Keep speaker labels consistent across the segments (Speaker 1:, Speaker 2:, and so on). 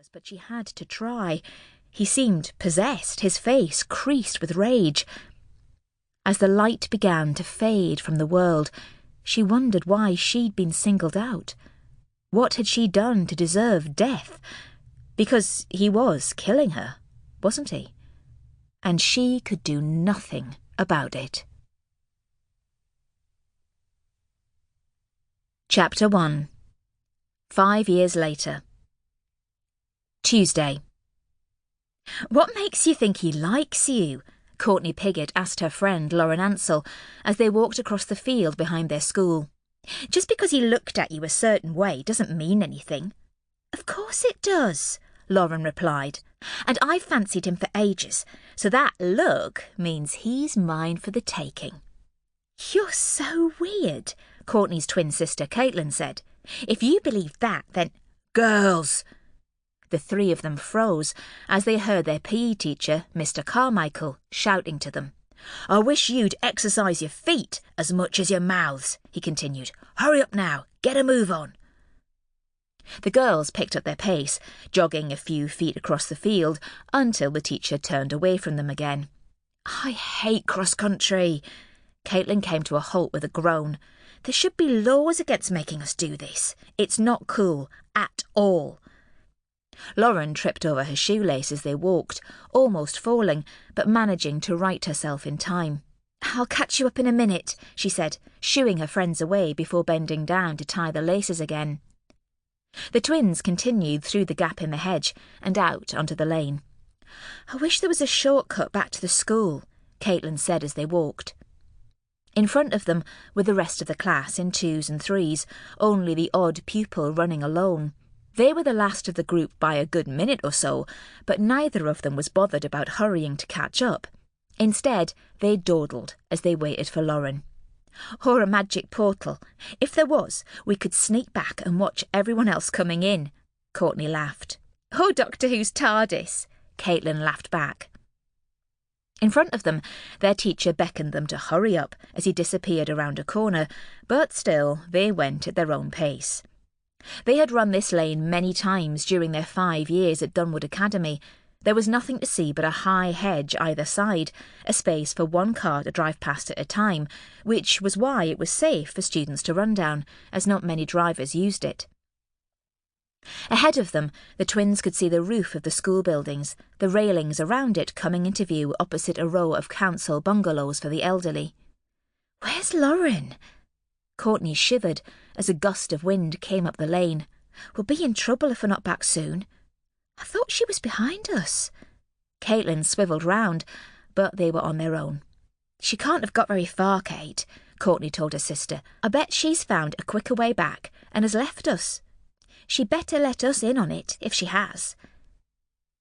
Speaker 1: was, but she had to try. He seemed possessed, his face creased with rage. As the light began to fade from the world, she wondered why she'd been singled out. What had she done to deserve death? Because he was killing her, wasn't he? And she could do nothing about it. Chapter 1. 5 years later. Tuesday. "What makes you think he likes you?" Courtney Pigott asked her friend Lauren Ansell as they walked across the field behind their school. "Just because he looked at you a certain way doesn't mean anything." "Of course it does," Lauren replied. "And I've fancied him for ages, so that look means he's mine for the taking." "You're so weird," Courtney's twin sister Caitlin said. "If you believe that, then—" "Girls!" The three of them froze as they heard their PE teacher, Mr. Carmichael, shouting to them. "I wish you'd exercise your feet as much as your mouths," he continued. "Hurry up now, get a move on." The girls picked up their pace, jogging a few feet across the field until the teacher turned away from them again. "I hate cross-country." Caitlin came to a halt with a groan. "There should be laws against making us do this. It's not cool, at all." Lauren tripped over her shoelace as they walked, almost falling, but managing to right herself in time. "I'll catch you up in a minute," she said, shooing her friends away before bending down to tie the laces again. The twins continued through the gap in the hedge and out onto the lane. "I wish there was a shortcut back to the school," Caitlin said as they walked. In front of them were the rest of the class in 2s and 3s, only the odd pupil running alone. They were the last of the group by a good minute or so, but neither of them was bothered about hurrying to catch up. Instead, they dawdled as they waited for Lauren. "Or a magic portal. If there was, we could sneak back and watch everyone else coming in," Courtney laughed. "Or Doctor Who's TARDIS," Caitlin laughed back. In front of them, their teacher beckoned them to hurry up as he disappeared around a corner, but still they went at their own pace. They had run this lane many times during their 5 years at Dunwood Academy. There was nothing to see but a high hedge either side, a space for one car to drive past at a time, which was why it was safe for students to run down, as not many drivers used it. Ahead of them, the twins could see the roof of the school buildings, the railings around it coming into view opposite a row of council bungalows for the elderly. "Where's Lauren?" Courtney shivered as a gust of wind came up the lane. "We'll be in trouble if we're not back soon." "I thought she was behind us." Caitlin swivelled round, but they were on their own. "She can't have got very far, Kate," Courtney told her sister. "I bet she's found a quicker way back and has left us. She better let us in on it, if she has."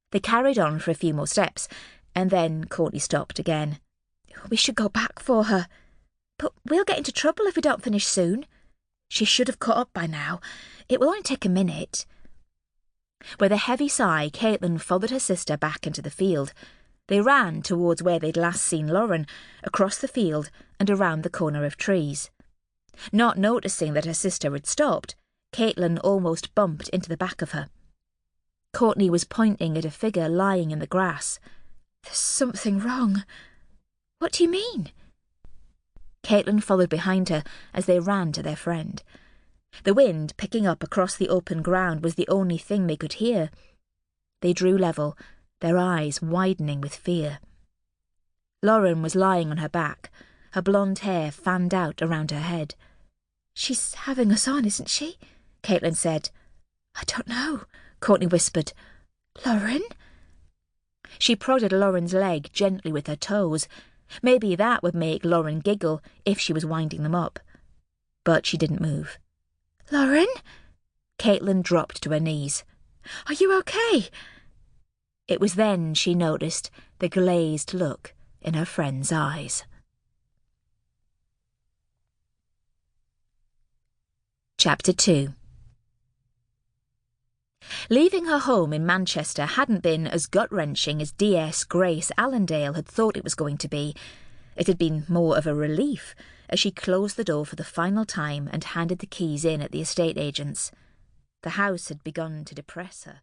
Speaker 1: They carried on for a few more steps, and then Courtney stopped again. "We should go back for her. But we'll get into trouble if we don't finish soon. She should have caught up by now. It will only take a minute." With a heavy sigh, Caitlin followed her sister back into the field. They ran towards where they'd last seen Lauren, across the field and around the corner of trees. Not noticing that her sister had stopped, Caitlin almost bumped into the back of her. Courtney was pointing at a figure lying in the grass. "There's something wrong." "What do you mean?" Caitlin followed behind her as they ran to their friend. The wind picking up across the open ground was the only thing they could hear. They drew level, their eyes widening with fear. Lauren was lying on her back, her blonde hair fanned out around her head. "She's having us on, isn't she?" Caitlin said. "I don't know," Courtney whispered. "Lauren?" She prodded Lauren's leg gently with her toes. Maybe that would make Lauren giggle if she was winding them up. But she didn't move. "Lauren?" Caitlin dropped to her knees. "Are you okay?" It was then she noticed the glazed look in her friend's eyes. Chapter 2. Leaving her home in Manchester hadn't been as gut-wrenching as DS Grace Allendale had thought it was going to be. It had been more of a relief as she closed the door for the final time and handed the keys in at the estate agent's. The house had begun to depress her.